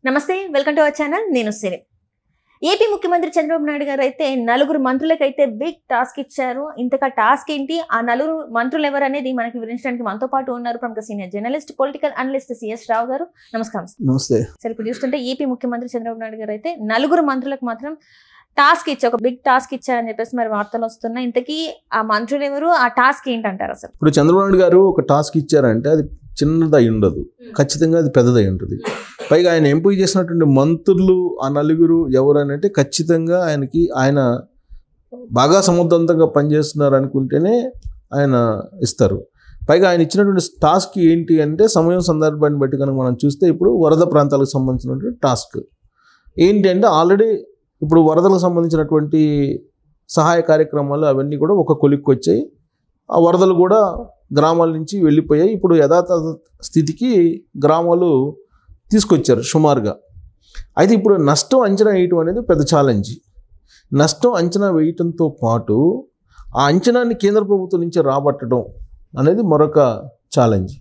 నమస్తే, welcome to our channel. నేను సిరి. AP ముఖ్యమంత్రి చంద్రబాబు నాయుడు గారు అయితే నలుగురు మంత్రులకైతే బిగ్ టాస్క్ ఇచ్చారు. ఇంతగా టాస్క్ ఏంటి, ఆ నలుగురు మంత్రులు ఎవరు అనేది మనకి వివరించడానికి మనతో పాటు ఉన్నారు ప్రముఖ senior journalist, political analyst CS Rao garu. నమస్కారం. నమస్తే. సరే, ఇప్పుడు చూస్తుంటే ఏపీ ముఖ్యమంత్రి చంద్రబాబు నాయుడు గారు అయితే నలుగురు మంత్రులకు మాత్రం టాస్క్ ఇచ్చారు, ఒక బిగ్ టాస్క్ ఇచ్చారని చెప్పేసి మరి వార్తలు వస్తున్నాయి. ఇంతకీ ఆ మంత్రులు ఎవరు, ఆ టాస్క్ ఏంటంటారు అసలు? ఇప్పుడు చంద్రబాబు నాయుడు గారు ఒక టాస్క్ ఇచ్చారంటే అది చిన్నదై ఉండదు, ఖచ్చితంగా అది పెద్దదై ఉంటుంది. పైగా ఆయన ఎంపిక చేసినటువంటి మంత్రులు ఆ నలుగురు ఎవరని అంటే ఖచ్చితంగా ఆయన బాగా సమర్థవంతంగా పనిచేస్తున్నారు అనుకుంటేనే ఆయన ఇస్తారు. పైగా ఆయన ఇచ్చినటువంటి టాస్క్ ఏంటి అంటే సమయం సందర్భాన్ని బట్టి కనుక మనం చూస్తే ఇప్పుడు వరద ప్రాంతాలకు సంబంధించినటువంటి టాస్క్ ఏంటి అంటే ఆల్రెడీ ఇప్పుడు వరదలకు సంబంధించినటువంటి సహాయ కార్యక్రమాలు అవన్నీ కూడా ఒక కొలిక్కి వచ్చాయి. ఆ వరదలు కూడా గ్రామాల నుంచి వెళ్ళిపోయాయి. ఇప్పుడు యథాతథ స్థితికి గ్రామాలు తీసుకొచ్చారు సుమారుగా. అయితే ఇప్పుడు నష్టం అంచనా వేయటం అనేది పెద్ద ఛాలెంజ్. నష్టం అంచనా వేయటంతో పాటు ఆ అంచనాన్ని కేంద్ర ప్రభుత్వం నుంచి రాబట్టడం అనేది మరొక ఛాలెంజ్.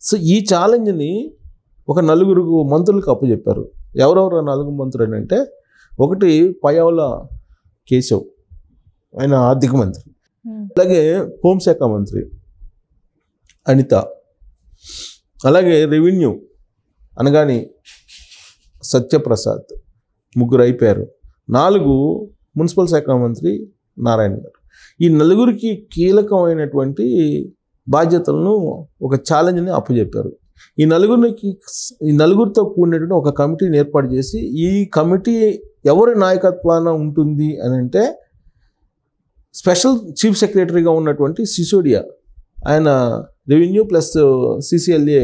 సో ఈ ఛాలెంజ్ని ఒక నలుగురు మంత్రులకు అప్పచెప్పారు. ఎవరెవరు నలుగురు మంత్రులు అంటే, ఒకటి పయ్యావుల కేశవ్, ఆయన ఆర్థిక మంత్రి. అలాగే హోంశాఖ మంత్రి అనిత, అలాగే రెవెన్యూ అనగాని సత్యప్రసాద్, ముగ్గురు అయిపోయారు. 4 మున్సిపల్ శాఖ మంత్రి నారాయణ గారు. ఈ నలుగురికి కీలకమైనటువంటి బాధ్యతలను ఒక ఛాలెంజ్ని అప్పచెప్పారు. ఈ నలుగురితో కూడినటువంటి ఒక కమిటీని ఏర్పాటు చేసి, ఈ కమిటీ ఎవరి నాయకత్వాన ఉంటుంది అని అంటే స్పెషల్ చీఫ్ సెక్రటరీగా ఉన్నటువంటి సిసోడియా, ఆయన revenue plus CCLA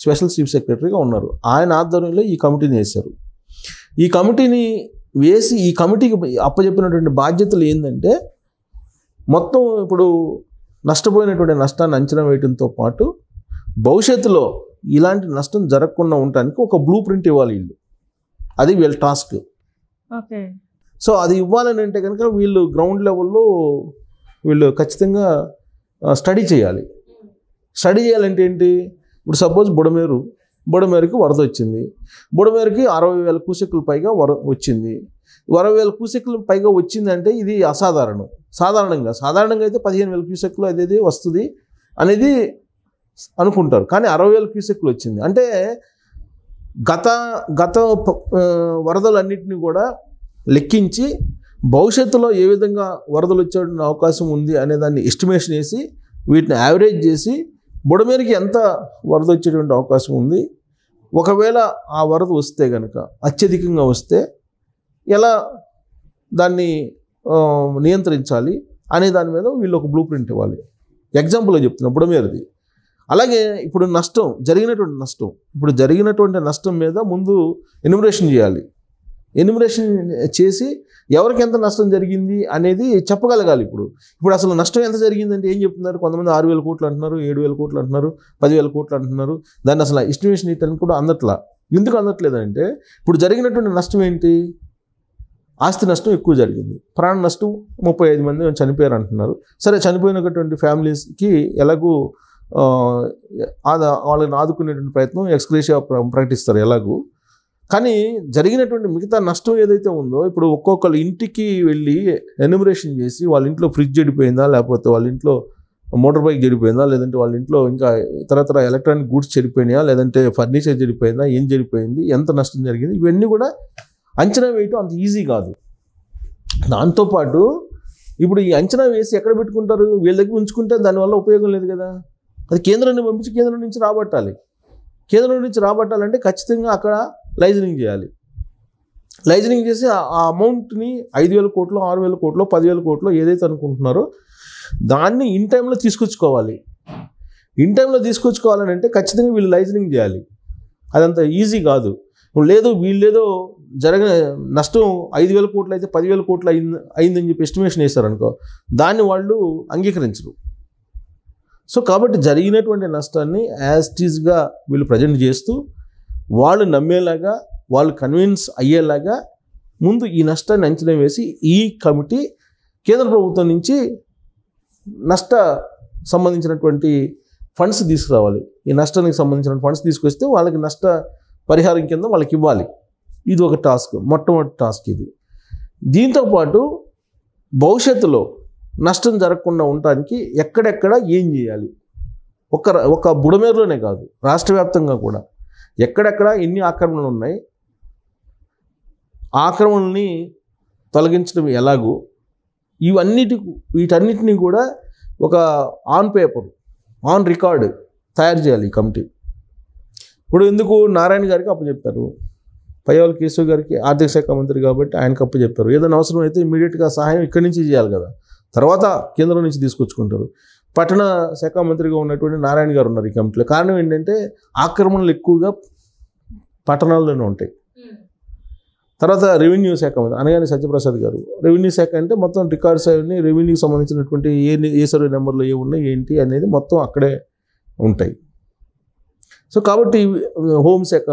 special chief సెక్రటరీగా ఉన్నారు. ఆయన ఆధ్వర్యంలో ఈ కమిటీని వేశారు. ఈ కమిటీని వేసి ఈ కమిటీకి అప్పచెప్పినటువంటి బాధ్యతలు ఏంటంటే, మొత్తం ఇప్పుడు నష్టపోయినటువంటి నష్టాన్ని అంచనా వేయడంతో పాటు భవిష్యత్తులో ఇలాంటి నష్టం జరగకుండా ఉండడానికి ఒక బ్లూ ప్రింట్ ఇవ్వాలి వీళ్ళు. అది వీళ్ళ టాస్క్. ఓకే. సో అది ఇవ్వాలని అంటే కనుక వీళ్ళు గ్రౌండ్ లెవెల్లో వీళ్ళు ఖచ్చితంగా స్టడీ చేయాలి. స్టడీ చేయాలంటే ఏంటి, ఇప్పుడు సపోజ్ బుడమేరుకి వరద వచ్చింది. బుడమేరుకి 60,000 క్యూసెక్కుల పైగా వచ్చింది. 60,000 క్యూసెక్కుల పైగా వచ్చిందంటే ఇది అసాధారణం. సాధారణంగా అయితే 15,000 క్యూసెక్కులు అదేది వస్తుంది అనేది అనుకుంటారు. కానీ 60,000 క్యూసెక్కులు వచ్చింది అంటే గత వరదలన్నింటినీ కూడా లెక్కించి భవిష్యత్తులో ఏ విధంగా వరదలు వచ్చే అవకాశం ఉంది అనే దాన్ని ఎస్టిమేషన్ వేసి వీటిని యావరేజ్ చేసి బుడమేరుకి ఎంత వరద వచ్చేటువంటి అవకాశం ఉంది, ఒకవేళ ఆ వరద వస్తే కనుక అత్యధికంగా వస్తే ఎలా దాన్ని నియంత్రించాలి అనే దాని మీద వీళ్ళు ఒక బ్లూ ప్రింట్ ఇవ్వాలి. ఎగ్జాంపుల్గా చెప్తున్నా బుడమేరుది. అలాగే ఇప్పుడు జరిగినటువంటి నష్టం మీద ముందు ఎన్యూమరేషన్ చేయాలి. ఎన్యూమరేషన్ చేసి ఎవరికి ఎంత నష్టం జరిగింది అనేది చెప్పగలగాలి. ఇప్పుడు అసలు నష్టం ఎంత జరిగిందంటే ఏం చెప్తున్నారు, కొంతమంది 6,000 కోట్లు అంటున్నారు, 7,000 కోట్లు అంటున్నారు, 10,000 కోట్లు అంటున్నారు. దాన్ని అసలు ఎస్టిమేషన్ ఇవ్వడానికి కూడా అందట్లా. ఎందుకు అందట్లేదంటే ఇప్పుడు జరిగినటువంటి నష్టం ఏంటి, ఆస్తి నష్టం ఎక్కువ జరిగింది, ప్రాణ నష్టం 35 మంది చనిపోయారు అంటున్నారు. సరే, చనిపోయినటువంటి ఫ్యామిలీస్కి ఎలాగూ వాళ్ళని ఆదుకునేటువంటి ప్రయత్నం ఎక్స్గ్రేషియా ప్రకటిస్తారు ఎలాగూ. కానీ జరిగినటువంటి మిగతా నష్టం ఏదైతే ఉందో, ఇప్పుడు ఒక్కొక్కరు ఇంటికి వెళ్ళి ఎన్యూమరేషన్ చేసి వాళ్ళ ఇంట్లో ఫ్రిడ్జ్ చెడిపోయిందా, లేకపోతే వాళ్ళ ఇంట్లో మోటార్ బైక్ చెడిపోయిందా, లేదంటే వాళ్ళ ఇంట్లో ఇంకా ఇతరత్ర ఎలక్ట్రానిక్ గూడ్స్ చెడిపోయినాయా, లేదంటే ఫర్నిచర్ చెడిపోయిందా, ఏం చెడిపోయింది, ఎంత నష్టం జరిగింది, ఇవన్నీ కూడా అంచనా వేయటం అంత ఈజీ కాదు. దాంతోపాటు ఇప్పుడు ఈ అంచనా వేసి ఎక్కడ పెట్టుకుంటారు, వీళ్ళ దగ్గర ఉంచుకుంటే దానివల్ల ఉపయోగం లేదు కదా. అది కేంద్రాన్ని పంపించి కేంద్రం నుంచి రాబట్టాలి. కేంద్రం నుంచి రాబట్టాలంటే ఖచ్చితంగా అక్కడ లైజనింగ్ చేయాలి. లైజనింగ్ చేసి ఆ అమౌంట్ని 5,000 కోట్లు, 6,000 కోట్లు, 10,000 కోట్లు ఏదైతే అనుకుంటున్నారో దాన్ని ఇన్ టైంలో తీసుకొచ్చుకోవాలి. ఇన్ టైంలో తీసుకొచ్చుకోవాలని అంటే ఖచ్చితంగా వీళ్ళు లైజనింగ్ చేయాలి. అదంత ఈజీ కాదు. లేదు వీళ్ళేదో నష్టం 5,000 కోట్లు అయితే 10,000 కోట్లు అయిందని చెప్పి ఎస్టిమేషన్ వేశారనుకో, దాన్ని వాళ్ళు అంగీకరించరు. సో కాబట్టి జరిగినటువంటి నష్టాన్ని యాజ్ ఇట్ ఈజ్గా వీళ్ళు ప్రజెంట్ చేస్తూ వాళ్ళు నమ్మేలాగా, వాళ్ళు కన్విన్స్ అయ్యేలాగా ముందు ఈ నష్టాన్ని అంచనా వేసి ఈ కమిటీ కేంద్ర ప్రభుత్వం నుంచి సంబంధించినటువంటి ఫండ్స్ తీసుకురావాలి. ఈ నష్టానికి సంబంధించిన ఫండ్స్ తీసుకొస్తే వాళ్ళకి పరిహారం కింద వాళ్ళకి ఇవ్వాలి. ఇది ఒక టాస్క్, మొట్టమొదటి టాస్క్ ఇది. దీంతోపాటు భవిష్యత్తులో నష్టం జరగకుండా ఉండటానికి ఎక్కడెక్కడ ఏం చేయాలి, ఒక బుడమేరులోనే కాదు రాష్ట్ర వ్యాప్తంగా కూడా ఎక్కడెక్కడ ఎన్ని ఆక్రమణలు ఉన్నాయి, ఆక్రమణల్ని తొలగించడం ఎలాగో వీటన్నిటిని కూడా ఒక ఆన్ పేపర్ ఆన్ రికార్డు తయారు చేయాలి ఈ కమిటీ. ఇప్పుడు ఎందుకు నారాయణ గారికి అప్పచెప్తారు, పయ్యావుల కేశవ్ గారికి ఆర్థిక శాఖ మంత్రి కాబట్టి ఆయనకు అప్పచెప్తారు. ఏదైనా అవసరం అయితే ఇమీడియట్గా సహాయం ఇక్కడి నుంచి చేయాలి కదా, తర్వాత కేంద్రం నుంచి తీసుకొచ్చుకుంటారు. పట్టణ శాఖ మంత్రిగా ఉన్నటువంటి నారాయణ గారు ఉన్నారు ఈ కమిటీలో. కారణం ఏంటంటే ఆక్రమణలు ఎక్కువగా పట్టణాల్లోనే ఉంటాయి. తర్వాత రెవెన్యూ శాఖ మంత్రి అనగానే సత్యప్రసాద్ గారు. రెవెన్యూ శాఖ అంటే మొత్తం రికార్డ్స్ అన్ని రెవెన్యూకి సంబంధించినటువంటి ఏ సర్వే నెంబర్లో ఏ ఉన్నాయి ఏంటి అనేది మొత్తం అక్కడే ఉంటాయి. సో కాబట్టి హోంశాఖ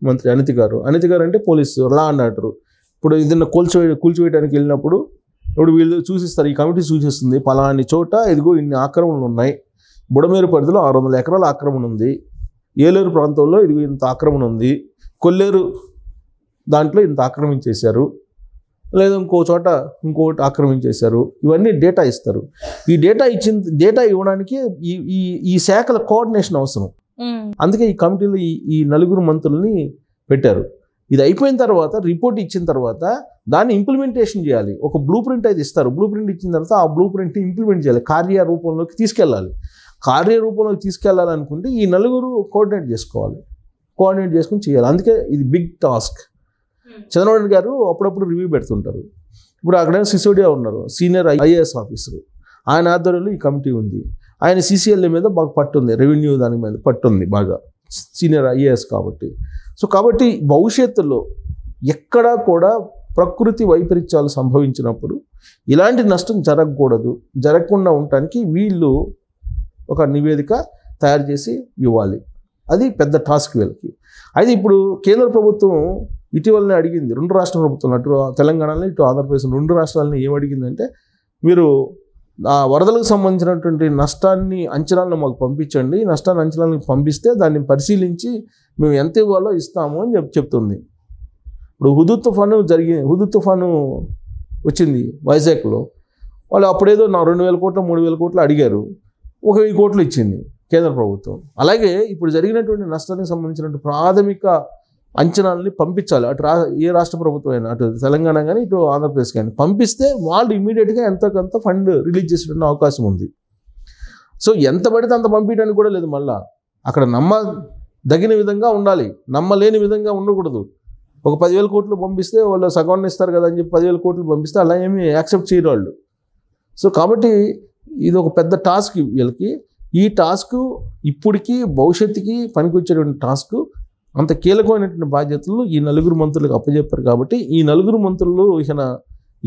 మంత్రి అనిత గారు అంటే పోలీసు లా అండ్ ఆర్డర్. ఇప్పుడు ఏదైనా కూల్చివేయడానికి వెళ్ళినప్పుడు ఇప్పుడు వీళ్ళు చూసిస్తారు, ఈ కమిటీ సూచిస్తుంది పలాని చోట ఇదిగో ఇన్ని ఆక్రమణలు ఉన్నాయి, బుడమేరు పరిధిలో 600 ఎకరాల ఆక్రమణ ఉంది, ఏలూరు ప్రాంతంలో ఇదిగో ఇంత ఆక్రమణ ఉంది, కొల్లేరు దాంట్లో ఇంత ఆక్రమించేశారు, లేదా ఇంకోటి ఆక్రమించేశారు. ఇవన్నీ డేటా ఇస్తారు. ఈ డేటా ఇవ్వడానికి ఈ శాఖల కోఆర్డినేషన్ అవసరం. అందుకే ఈ కమిటీలో ఈ 4 మంత్రుల్ని పెట్టారు. ఇది అయిపోయిన తర్వాత రిపోర్ట్ ఇచ్చిన తర్వాత దాన్ని ఇంప్లిమెంటేషన్ చేయాలి. ఒక బ్లూ ప్రింట్ అయితే ఇస్తారు. బ్లూ ప్రింట్ ఇచ్చిన తర్వాత ఆ బ్లూ ప్రింట్ని ఇంప్లిమెంట్ చేయాలి, కార్యరూపంలోకి తీసుకెళ్ళాలి. కార్యరూపంలోకి తీసుకెళ్లాలనుకుంటే ఈ 4 కోఆర్డినేట్ చేసుకుని చేయాలి. అందుకే ఇది బిగ్ టాస్క్. చంద్రబాబు నాయుడు గారు అప్పుడప్పుడు రివ్యూ పెడుతుంటారు. ఇప్పుడు అక్కడ సిసోడియా ఉన్నారు, సీనియర్ IAS ఆఫీసరు. ఆయన ఆధ్వర్యంలో ఈ కమిటీ ఉంది. ఆయన CCLA మీద బాగా పట్టుంది, రెవెన్యూ దాని మీద పట్టుంది బాగా, సీనియర్ IAS కాబట్టి. సో కాబట్టి భవిష్యత్తులో ఎక్కడా కూడా ప్రకృతి వైపరీత్యాలు సంభవించినప్పుడు ఇలాంటి నష్టం జరగకుండా ఉండటానికి వీళ్ళు ఒక నివేదిక తయారు చేసి ఇవ్వాలి. అది పెద్ద టాస్క్ వీళ్ళకి. అయితే ఇప్పుడు కేంద్ర ప్రభుత్వం ఇటీవలనే అడిగింది 2 రాష్ట్ర ప్రభుత్వాలు, అటు తెలంగాణలో ఇటు ఆంధ్రప్రదేశ్ 2 రాష్ట్రాలని ఏమడిగిందంటే, మీరు ఆ వరదలకు సంబంధించినటువంటి అంచనాలను మాకు పంపించండి, అంచనాలను పంపిస్తే దాన్ని పరిశీలించి మేము ఎంత ఇవ్వాలో ఇస్తాము అని చెప్తుంది. ఇప్పుడు హుదూద్ తుఫాను వచ్చింది వైజాగ్లో. వాళ్ళు అప్పుడేదో 2,000 కోట్లు 3,000 కోట్లు అడిగారు, 1,000 కోట్లు ఇచ్చింది కేంద్ర ప్రభుత్వం. అలాగే ఇప్పుడు జరిగినటువంటి నష్టానికి సంబంధించినటువంటి ప్రాథమిక అంచనాలని పంపించాలి. అటు ఏ రాష్ట్ర ప్రభుత్వం అయినా, అటు తెలంగాణ కానీ ఇటు ఆంధ్రప్రదేశ్ కానీ పంపిస్తే వాళ్ళు ఇమీడియట్గా ఎంతో కొంత ఫండ్ రిలీజ్ చేసేటువంటి అవకాశం ఉంది. సో ఎంత పడితే అంత పంపించడానికి కూడా లేదు. మళ్ళీ అక్కడ నమ్మదగిన విధంగా ఉండాలి, నమ్మలేని విధంగా ఉండకూడదు. ఒక 10,000 కోట్లు పంపిస్తే వాళ్ళు సగం ఇస్తారు కదా అని చెప్పి 10,000 కోట్లు పంపిస్తే అలా ఏమీ యాక్సెప్ట్ చేయరు వాళ్ళు. సో కాబట్టి ఇది ఒక పెద్ద టాస్క్ వీళ్ళకి. ఈ టాస్క్ ఇప్పటికీ భవిష్యత్తుకి పనికొచ్చేటువంటి టాస్క్. అంత కీలకమైనటువంటి బాధ్యతలు ఈ 4 మంత్రులకు అప్పచెప్పారు. కాబట్టి ఈ 4 మంత్రులు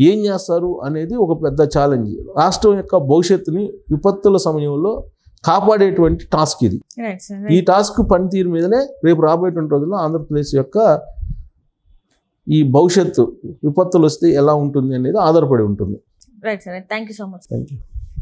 ఏం చేస్తారు అనేది ఒక పెద్ద ఛాలెంజ్. రాష్ట్రం యొక్క భవిష్యత్తుని విపత్తుల సమయంలో కాపాడేటువంటి టాస్క్ ఇది. ఈ టాస్క్ పనితీరు మీదనే రేపు రాబోయేటువంటి రోజుల్లో ఆంధ్రప్రదేశ్ యొక్క ఈ భవిష్యత్తు విపత్తులు వస్తే ఎలా ఉంటుంది అనేది ఆధారపడి ఉంటుంది. Right sir, thank you so much. Thank you.